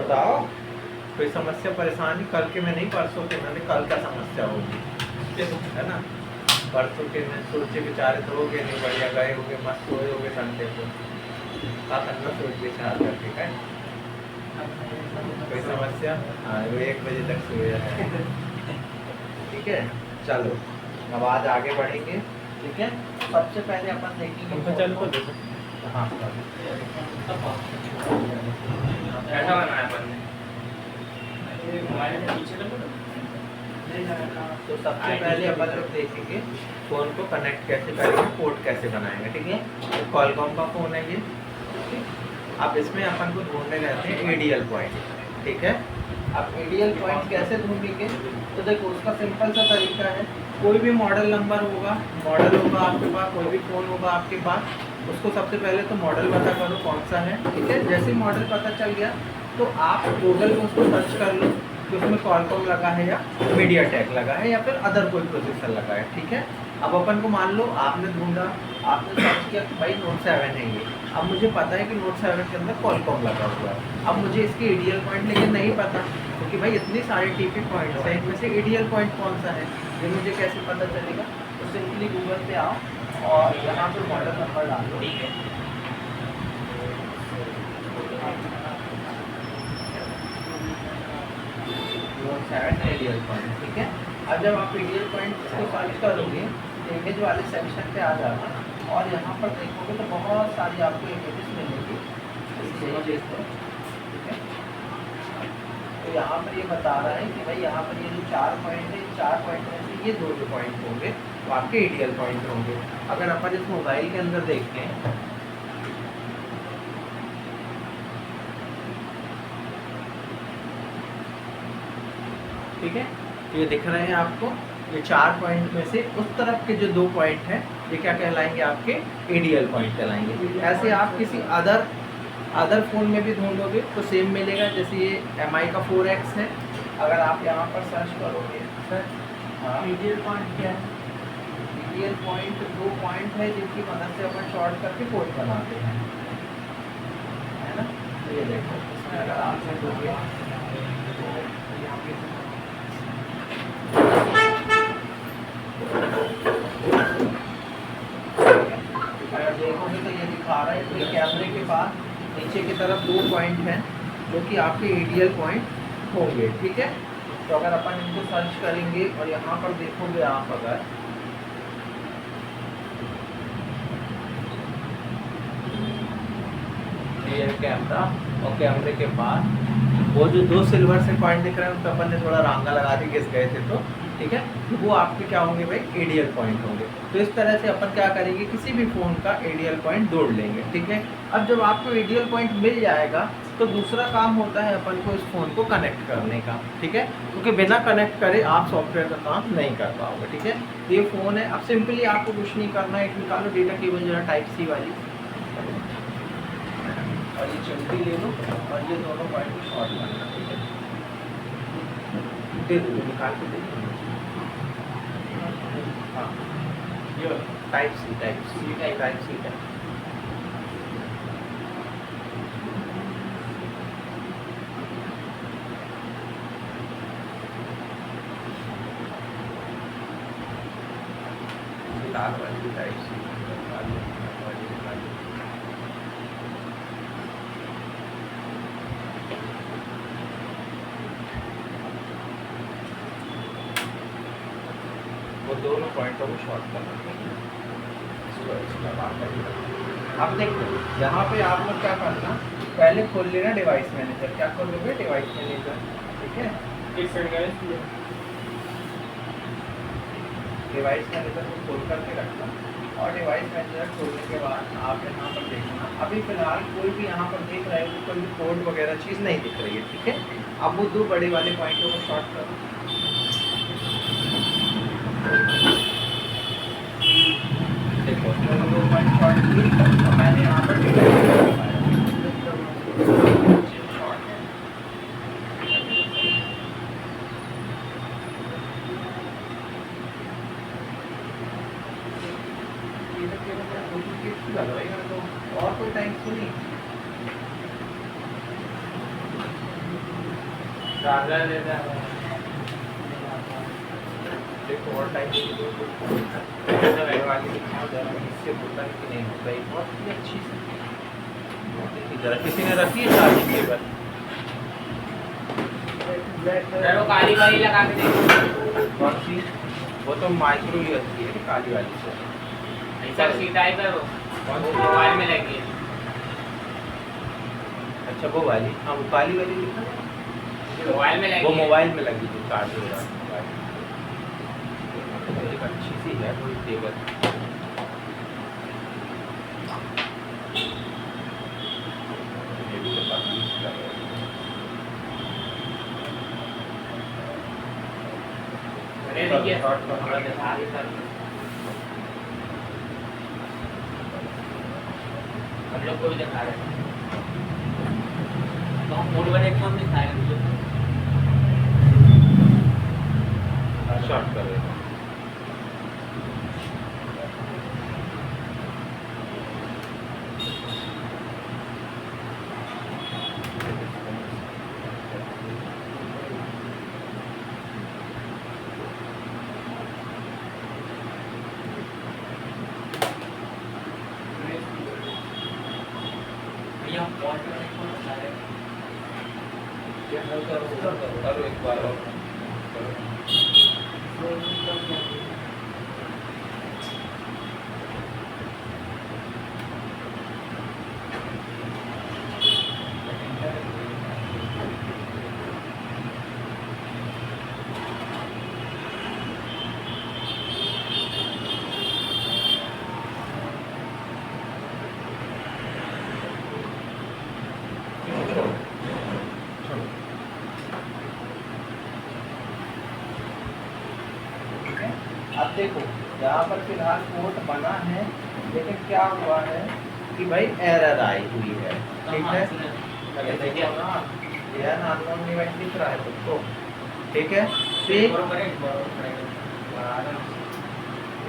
बताओ कोई समस्या परेशानी कल के में नहीं, परसों के मैंने कल क्या समस्या होगी, है ना। परसों के में सोचे विचारे तो हो गए नहीं, बढ़िया गए होगे, मस्त सोए होगे संडे को, क्या करना सोच विचार करके है। कोई समस्या, हाँ वो 1 बजे तक सोया है। ठीक है, चलो अब आज आगे बढ़ेंगे। ठीक है, सबसे पहले अपन देखेंगे चल को देखो। हाँ ऐसा बनाया अपन ने। तो सबसे पहले अपन लोग देखेंगे फ़ोन को कनेक्ट कैसे करेंगे, पोर्ट कैसे बनाएंगे। ठीक है, तो कॉलकॉम का फ़ोन है ये। अब इसमें अपन को ढूंढने रहते हैं एडीएल पॉइंट। ठीक है, अब एडीएल पॉइंट कैसे ढूंढेंगे, तो देखो उसका सिंपल सा तरीका है। कोई भी मॉडल नंबर होगा, मॉडल होगा आपके पास, कोई भी फ़ोन होगा आपके पास, उसको सबसे पहले तो मॉडल पता करो कौन सा है। ठीक है, जैसे ही मॉडल पता चल गया तो आप गूगल में उसको सर्च कर लो कि उसमें कॉलकॉम लगा है या मीडियाटेक लगा है या फिर अदर कोई प्रोसेसर लगा है। ठीक है, अब अपन को मान लो आपने ढूंढा, आपने सर्च किया कि भाई नोट 7 है ये, अब मुझे पता है कि नोट 7 के अंदर कॉलकॉम लगा हुआ है। अब मुझे इसके एडीएल पॉइंट लेकिन नहीं पता, क्योंकि भाई इतनी सारी टीपी पॉइंट्स हैं, इनमें से एडीएल पॉइंट कौन सा है ये मुझे कैसे पता चलेगा। तो सिंपली गूगल पे आओ और यहाँ पे मॉडल नंबर डालो। ठीक है, नोट 7 एडीएल पॉइंट। ठीक है, अब जब आप एडीएल पॉइंट को सर्च करोगे इमेज वाले सेक्शन पे आ जाना और यहाँ पर देखोगे तो बहुत सारी आपको इमेजेस मिलेंगी इस इमेजेस को। ठीक है, तो यहाँ पर ये बता रहा है कि भाई यहाँ पर ये जो 4 पॉइंट है, 4 पॉइंट में से ये 2 जो पॉइंट होंगे वो आपके एडीएल पॉइंट होंगे। अगर अपन इस मोबाइल के अंदर देखते हैं, ठीक है, तो ये दिख रहे हैं आपको, ये 4 पॉइंट में से उस तरफ के जो 2 पॉइंट हैं ये क्या कहलाएंगे, आपके एडीएल पॉइंट कहलाएंगे। ऐसे आप किसी अदर फ़ोन में भी ढूंढोगे तो सेम मिलेगा। जैसे ये MI का 4X है, अगर आप यहाँ पर सर्च करोगे सर, हाँ एडीएल पॉइंट क्या है, एडीएल पॉइंट 2 पॉइंट है जिनकी मदद से अपन शॉर्ट करके पोर्ट बनाते हैं, है ना। तो ये देखो इसमें अगर आप देखोगे तो यहाँ पे अगर देखोगे तो ये दिखा रहा है कि कैमरे के पास नीचे की तरफ 2 पॉइंट हैं जो कि आपके एडीएल पॉइंट होंगे। ठीक है, तो अगर अपन इनको सर्च करेंगे और यहाँ पर देखोगे आप अगर रियर कैमरा और कैमरे के पास वो जो 2 सिल्वर से पॉइंट दिख रहे हैं उन पर अपन ने थोड़ा रांगा लगा के घिस गए थे, तो ठीक है, वो आपके क्या होंगे भाई, एडीएल पॉइंट होंगे। तो इस तरह से अपन क्या करेंगे, किसी भी फ़ोन का एडीएल पॉइंट जोड़ लेंगे। ठीक है, अब जब आपको एडीएल पॉइंट मिल जाएगा तो दूसरा काम होता है अपन को इस फ़ोन को कनेक्ट करने का। ठीक है, क्योंकि बिना कनेक्ट करे आप सॉफ्टवेयर का काम नहीं कर पाओगे। ठीक है, ये फ़ोन है, अब सिंपली आपको कुछ नहीं करना है, एक निकालो डेटा केबल जो है टाइप सी वाली और ये चिमटी ले लो और ये दोनों पॉइंट को शॉर्ट करना। ठीक है, दे दो, निकाल के दे दो। हाँ ये टाइप सी टाइप लाल वाली टाइप सी वो दोनों पॉइंटों को शॉर्ट करना। अब देखो यहाँ पे आप लोग क्या करना, पहले खोल लेना डिवाइस मैनेजर। क्या खोल लोगे, डिवाइस मैनेजर। ठीक है, डिवाइस मैनेजर को खोल करके रखना और डिवाइस मैनेजर खोलने के बाद आप यहाँ पर देखना, अभी फिलहाल कोई भी यहाँ पर देख रहे हो कोई भी कोड वगैरह चीज़ नहीं दिख रही है। ठीक है, अब वो 2 बड़े वाले पॉइंटों को शॉर्ट करो। देखो मैंने 2 पॉइंट शॉर्ट किए और मैंने यहाँ पर शॉर्ट है। और कोई टाइम सुनी चार्जर देता है देखो और टाइप की जो वाली दिखाओ जरा, इससे होता है कि नहीं होता है, बहुत ही अच्छी सी देखिए जरा, किसी ने रखी है चार्जिंग केबल? सर वो काली वाली लगा के देखो। कौन सी? वो तो माइक्रो यूएसबी है काली वाली से। सर सी टाइप है वो, कौन सी? मोबाइल में लगी है। अच्छा वो वाली, हाँ वो काली वाली लिखा है। मोबाइल में लगी वो है। मोबाइल में लगी थी चार्जर वाली। एक अच्छी सी है कोई केबल। ये भी तो काफी लग रहा है। अरे देखिए हमारा दिखा रही सर, हम लोग को भी दिखा रहे हैं तो हम मूड बने कौन दिखाएंगे शॉर्ट कर रहे हैं। भैया पॉइंट बने कौन दिखा रहे हैं करो एक बार और करो। अब देखो यहाँ पर फिलहाल पोर्ट बना है, लेकिन क्या हुआ है कि भाई एरर आई हुई है, ठीक है। अरे देखो ना, यह नॉन इवेंट दिख रहा है तुमको, ठीक है। ठीक,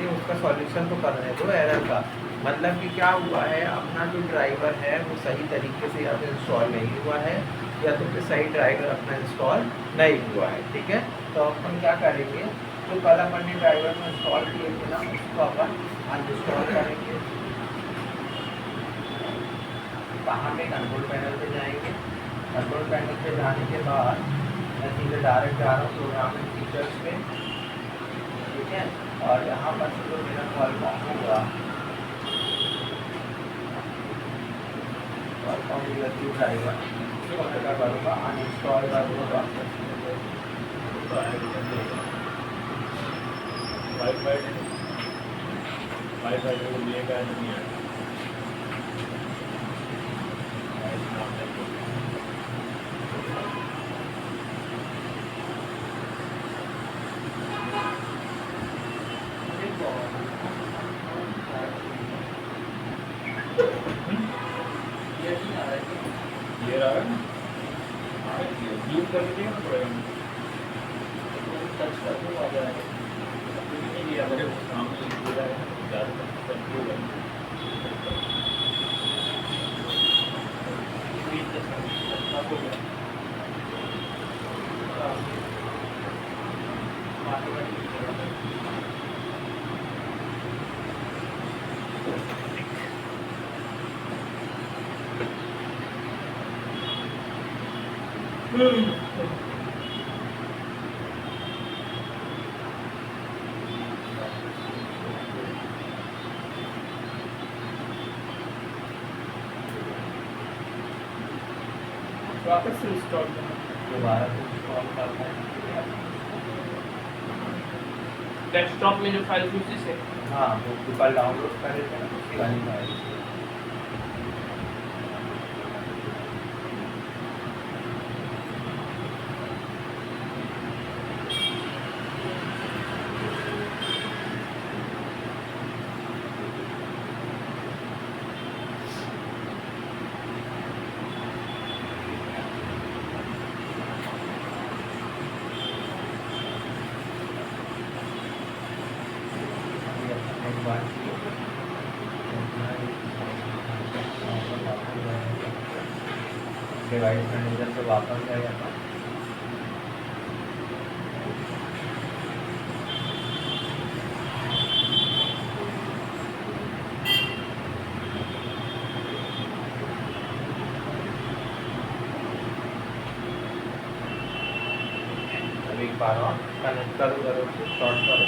ये उसका सॉल्यूशन तो करने दो एरर का। मतलब कि क्या हुआ है, अपना जो ड्राइवर है वो सही तरीके से या तो इंस्टॉल नहीं हुआ है, या तो फिर सही ड्राइवर अपना इंस्टॉल नहीं हुआ है, ठीक है। तो अपन क्या करेंगे, जो कल अपन ने ड्राइवर में इंस्टॉल किए थे ना, उसको अपन अनइंस्टॉल करेंगे। कहाँ पे? कंट्रोल पैनल पे जाएंगे। कंट्रोल पैनल पे जाने के बाद मैं सीधे डायरेक्ट जा रहा हूँ प्रोग्रामिंग फीचर्स पे, ठीक है। और यहाँ पर से जो मेरा कॉलकॉम होगा, कॉलकॉम यूएसबी ड्राइवर, उसको मैं क्या करूँगा, अनइंस्टॉल कर दूँगा। वाईफाई को लिए का नहीं है। ये रहा है यूज कर लीजिए ना थोड़ा टच कर दो आ जाएगा। ये हमारे सामने पूरा है ज़्यादा कंट्रोल है। वापस से इंस्टॉल करना दोबारा से इंस्टॉल करना है। डेस्कटॉप में जो फाइल थी उसी से। हाँ, वो कल डाउनलोड करे थे ना, उसी वाली फाइल। डिवाइस मैनेजर पे वापस जाएगा था। एक बार और कनेक्ट करो करो शॉर्ट करो।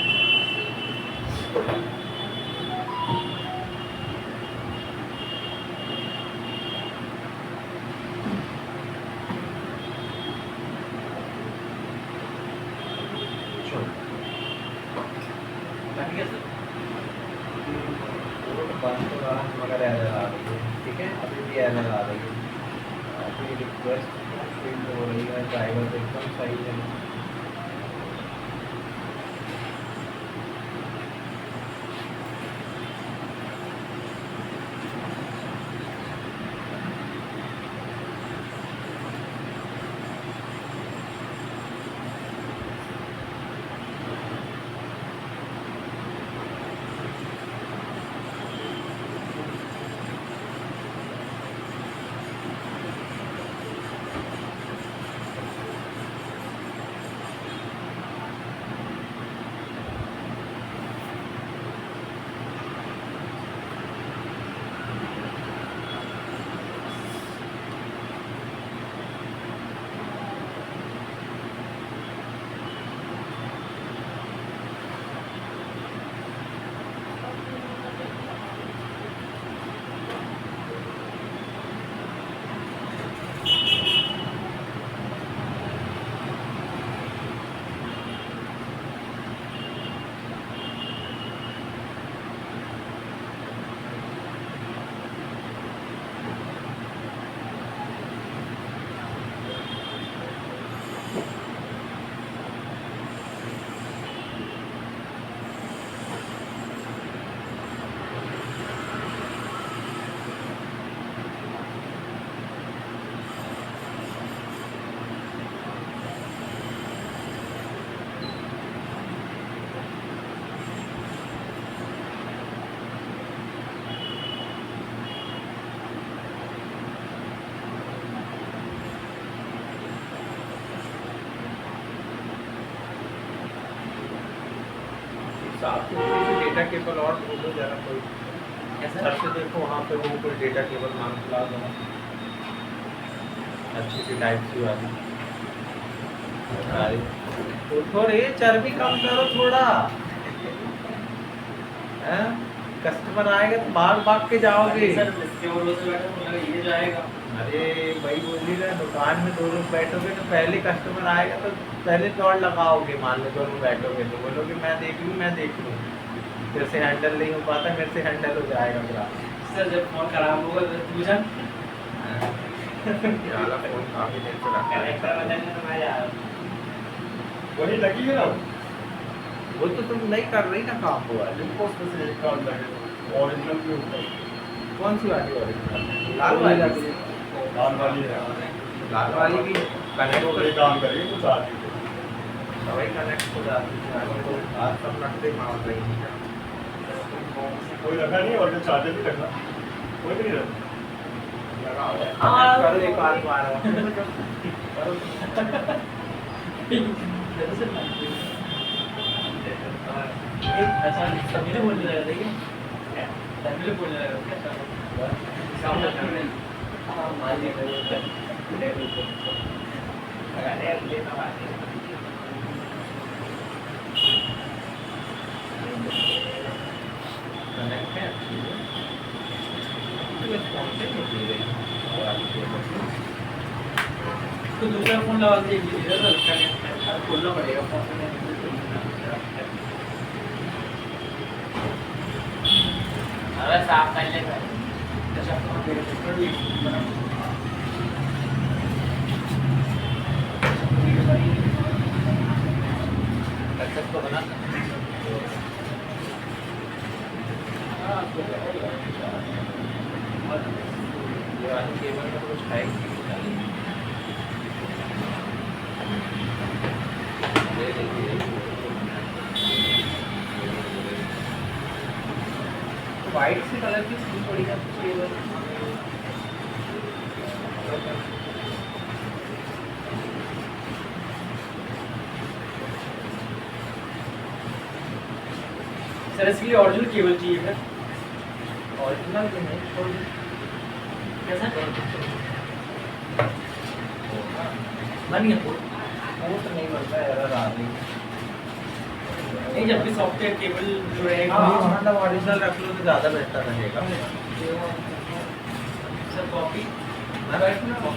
मगर एरर आ रही है, ठीक है, अभी भी एरर आ रही है। अभी रिक्वेस्ट फील्ड हो रही है, ड्राइवर एकदम सही है। साथ में डेटा केबल और ढूंढो जरा कोई, सर से देखो वहाँ पे वो कोई डेटा केबल ला दो अच्छी सी टाइप सी वाली। तो थोड़ी चर्बी कम करो थोड़ा, कस्टमर आएगा तो भाग के जाओगे। सर इसके भरोसे बैठे तो ये जाएगा। अरे भाई बोली ना, दुकान में दो लोग बैठोगे तो पहले कस्टमर आएगा तो पहले दौड़ लगाओगे, मान लो दोनों बैठोगे तो बोलोगे मैं देख लूँ तेरे से हैंडल नहीं हो पाता, मेरे से हैंडल हो जाएगा मेरा। सर जब फोन खराब होगा तो पूछा वाला फोन काफी देर से रखा है। कनेक्टर बदलने तो मैं जा रहा हूँ। वही लगी है ना, वो तो तुम नहीं कर रही ना काम हुआ। जिनको उसमें से एक काम लगे ओरिजिनल भी होता है। कौन सी वाली ओरिजिनल? लाल वाली लाल वाली है, लाल वाली भी कनेक्ट तो ये काम करिए कुछ आगे सवाई कनेक्ट हो जाती है। तो आज सब रखते मार रही है, कोई रखा नहीं और जो चार्जर भी रखा कोई भी नहीं रखा। लगा हुआ है। कनेक्ट करो एक आध बार करो। अच्छा सभी ने बोलने लगा देखिए, सभी ने बोलने लगा क्या सामने करने। हाँ मान लिया कनेक्ट है अच्छी है, रिस्पॉन्सिव होती है और आगे तो दूसरा फोन लगा के इधर कनेक्ट खोलना पड़ेगा फोन। अरे साफ कर ले तो बना केबल में कुछ है वाइट से कलर की स्क्रीन थोड़ी सा सर इसके लिए ओरिजिनल केबल चाहिए है। ओरिजिनल भी नहीं थोड़ी कैसा बन गया पोर्ट नहीं बनता है, एरर आ रही है। नहीं जब भी सॉफ्टवेयर केबल जो रहेगा हाँ, मतलब ओरिजिनल रख लो तो ज़्यादा बेहतर रहेगा। सर कॉपी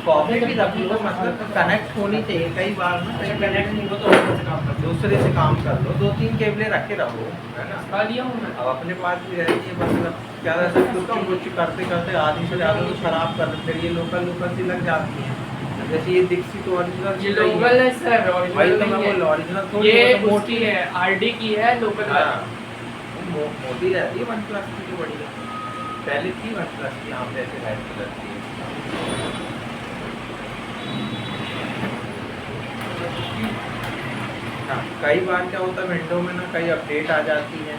कॉपी भी रख लो, मतलब कनेक्ट होनी चाहिए। कई बार ना अगर कनेक्ट नहीं हो तो और से काम कर दूसरे से काम कर लो, 2-3 केबलें रखे रहो, है ना। खा लिया हूँ मैं। अब अपने पास भी रहती है, मतलब क्या रहता है, कुछ करते करते आधी से ज़्यादा तो खराब कर देते हैं, ये लोकल लोकल सी लग जाती है। जैसे ये दीक्षित तो ओरिजिनल ये लोकल है सर, वही ओरिजिनल तो मैं नहीं बोल है। ओरिजिनल थोड़ी ये वो तो उसकी है, आरडी की है, लोकल हाँ, वाली। मोटी रहती है OnePlus की जो बढ़िया। पहले थी OnePlus की, यहाँ पे ऐसे रेड कलर की है। हाँ, कई बार क्या होता है विंडो में ना कई अपडेट आ जाती है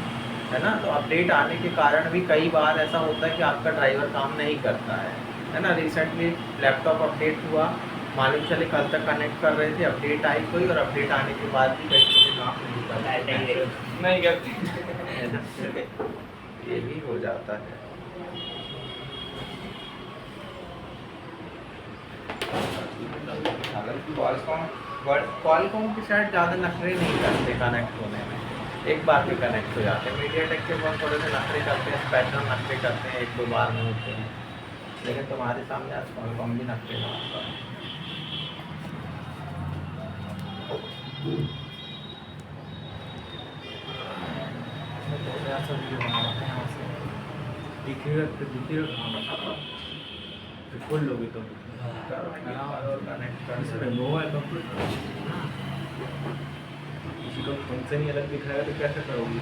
ना। तो अपडेट आने के कारण भी कई बार ऐसा होता है कि आपका ड्राइवर काम नहीं करता है ना। रिसेंटली लैपटॉप अपडेट हुआ, मालूम चले कल तक कनेक्ट कर रहे थे, अपडेट आई कोई, और अपडेट आने के बाद भी कई चीज़ें काम नहीं कर रही। नहीं करती। है ना। ये भी हो जाता है। क्वालकॉम की शायद ज़्यादा नखरे नहीं करते कनेक्ट होने में, एक बार में कनेक्ट हो जाते हैं। मीडियाटेक के बहुत थोड़े से नखरे करते हैं, स्पेक्ट्रम नखरे करते हैं, 1-2 बार में होते हैं। लेकिन तुम्हारे सामने आज क्वालकॉम भी नखरे मारता है। दिखेगा तो दिखेगा कहाँ तो खोल लोगे तुम कनेक्ट कर इसमें मोबाइल कंप्यूटर किसी को फंक्शन ही अलग दिखाएगा तो कैसे करोगे?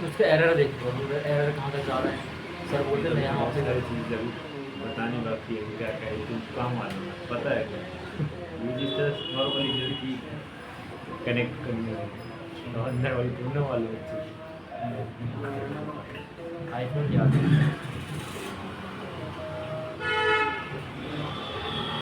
उसका एरर देखो, एरर कहाँ तक जा रहा है। सर बोलते हैं यहाँ बहुत सारी चीज़ अभी बताने बाकी है, क्या क्या है तुम काम वाले पता है क्या? ये जिस तरह नॉर्मली जैसे कि कनेक्ट करने वाली अंदर वाली ढूंढने वाले बच्चे आईफोन याद है।